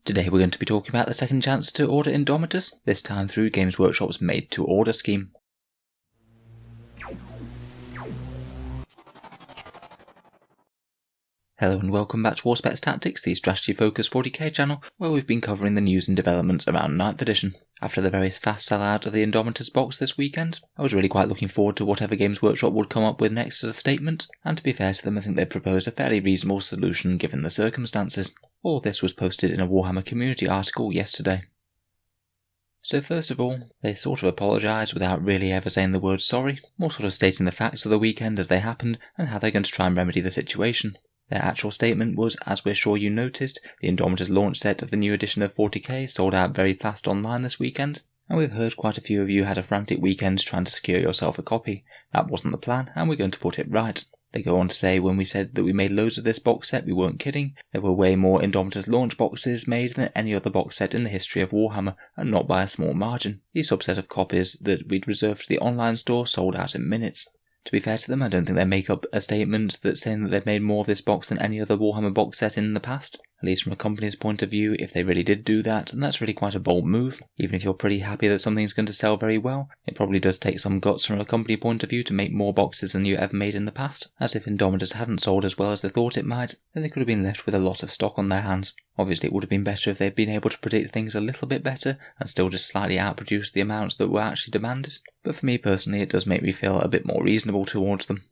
Today we're going to be talking about the second chance to order Indomitus, this time through Games Workshop's made-to-order scheme. Hello and welcome back to Auspex Tactics, the strategy-focused 40k channel, where we've been covering the news and developments around 9th edition. After the very fast sell-out of the Indomitus box this weekend, I was really quite looking forward to whatever Games Workshop would come up with next as a statement, and to be fair to them I think they've proposed a fairly reasonable solution given the circumstances. All of this was posted in a Warhammer community article yesterday. So first of all, they sort of apologised without really ever saying the word sorry, more sort of stating the facts of the weekend as they happened and how they're going to try and remedy the situation. Their actual statement was, as we're sure you noticed, the Indomitus launch set of the new edition of 40k sold out very fast online this weekend, and we've heard quite a few of you had a frantic weekend trying to secure yourself a copy. That wasn't the plan, and we're going to put it right. They go on to say when we said that we made loads of this box set, we weren't kidding. There were way more Indomitus launch boxes made than any other box set in the history of Warhammer, and not by a small margin. The subset of copies that we'd reserved for the online store sold out in minutes. To be fair to them, I don't think they make up a statement that's saying that they've made more of this box than any other Warhammer box set in the past. At least from a company's point of view, if they really did do that, and that's really quite a bold move. Even if you're pretty happy that something's going to sell very well, it probably does take some guts from a company point of view to make more boxes than you ever made in the past. As if Indomitus hadn't sold as well as they thought it might, then they could have been left with a lot of stock on their hands. Obviously it would have been better if they'd been able to predict things a little bit better, and still just slightly outproduce the amounts that were actually demanded. But for me personally, it does make me feel a bit more reasonable towards them.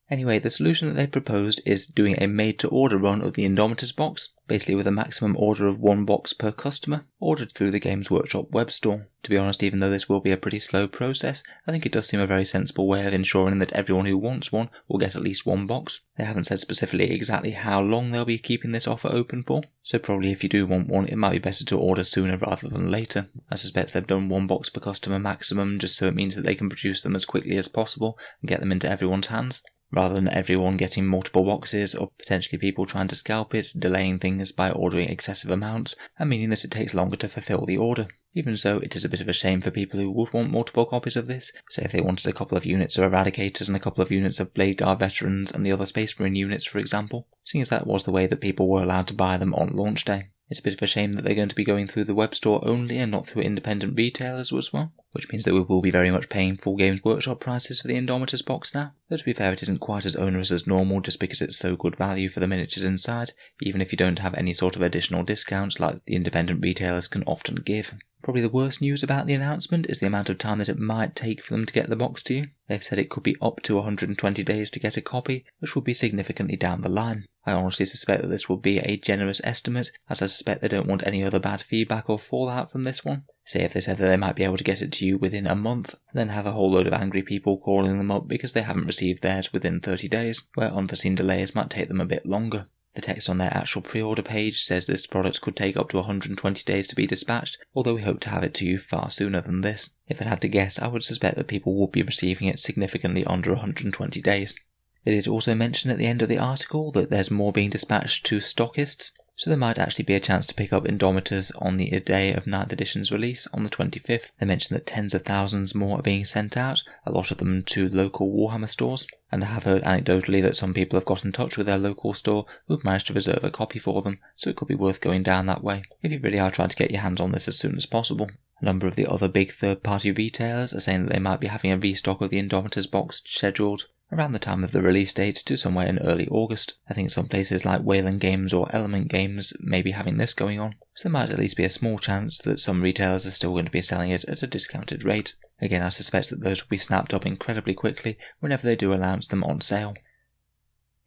Anyway, the solution that they proposed is doing a made-to-order run of the Indomitus box, basically with a maximum order of one box per customer, ordered through the Games Workshop web store. To be honest, even though this will be a pretty slow process, I think it does seem a very sensible way of ensuring that everyone who wants one will get at least one box. They haven't said specifically exactly how long they'll be keeping this offer open for, so probably if you do want one, it might be better to order sooner rather than later. I suspect they've done one box per customer maximum just so it means that they can produce them as quickly as possible and get them into everyone's hands, rather than everyone getting multiple boxes or potentially people trying to scalp it, delaying things by ordering excessive amounts and meaning that it takes longer to fulfill the order. Even so, it is a bit of a shame for people who would want multiple copies of this. Say if they wanted a couple of units of Eradicators and a couple of units of Blade Guard Veterans and the other Space Marine units, for example, seeing as that was the way that people were allowed to buy them on launch day. It's a bit of a shame that they're going to be going through the web store only and not through independent retailers as well, which means that we will be very much paying full Games Workshop prices for the Indomitus box now. Though to be fair, it isn't quite as onerous as normal just because it's so good value for the miniatures inside, even if you don't have any sort of additional discounts like the independent retailers can often give. Probably the worst news about the announcement is the amount of time that it might take for them to get the box to you. They've said it could be up to 120 days to get a copy, which will be significantly down the line. I honestly suspect that this will be a generous estimate, as I suspect they don't want any other bad feedback or fallout from this one. Say if they said that they might be able to get it to you within a month, and then have a whole load of angry people calling them up because they haven't received theirs within 30 days, where unforeseen delays might take them a bit longer. The text on their actual pre-order page says this product could take up to 120 days to be dispatched, although we hope to have it to you far sooner than this. If I had to guess, I would suspect that people would be receiving it significantly under 120 days. They did also mention at the end of the article that there's more being dispatched to stockists, so there might actually be a chance to pick up Indomitus on the day of 9th edition's release on the 25th. They mentioned that tens of thousands more are being sent out, a lot of them to local Warhammer stores, and I have heard anecdotally that some people have got in touch with their local store who've managed to reserve a copy for them, so it could be worth going down that way, if you really are trying to get your hands on this as soon as possible. A number of the other big third-party retailers are saying that they might be having a restock of the Indomitus box scheduled around the time of the release date to somewhere in early August. I think some places like Wayland Games or Element Games may be having this going on, so there might at least be a small chance that some retailers are still going to be selling it at a discounted rate. Again, I suspect that those will be snapped up incredibly quickly whenever they do announce them on sale.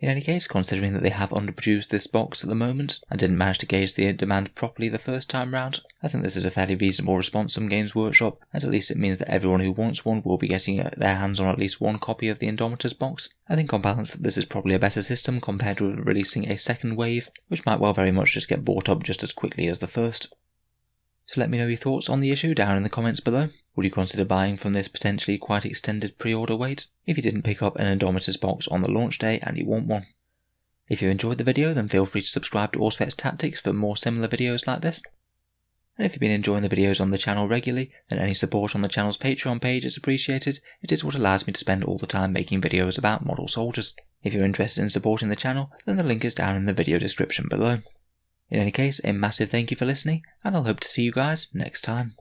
In any case, considering that they have underproduced this box at the moment and didn't manage to gauge the demand properly the first time round, I think this is a fairly reasonable response from Games Workshop, and at least it means that everyone who wants one will be getting their hands on at least one copy of the Indomitus box. I think on balance that this is probably a better system compared with releasing a second wave, which might well very much just get bought up just as quickly as the first. So let me know your thoughts on the issue down in the comments below. Would you consider buying from this potentially quite extended pre-order wait if you didn't pick up an Indomitus box on the launch day and you want one? If you enjoyed the video, then feel free to subscribe to Auspex Tactics for more similar videos like this. And if you've been enjoying the videos on the channel regularly, then any support on the channel's Patreon page is appreciated. It is what allows me to spend all the time making videos about model soldiers. If you're interested in supporting the channel, then the link is down in the video description below. In any case, a massive thank you for listening, and I'll hope to see you guys next time.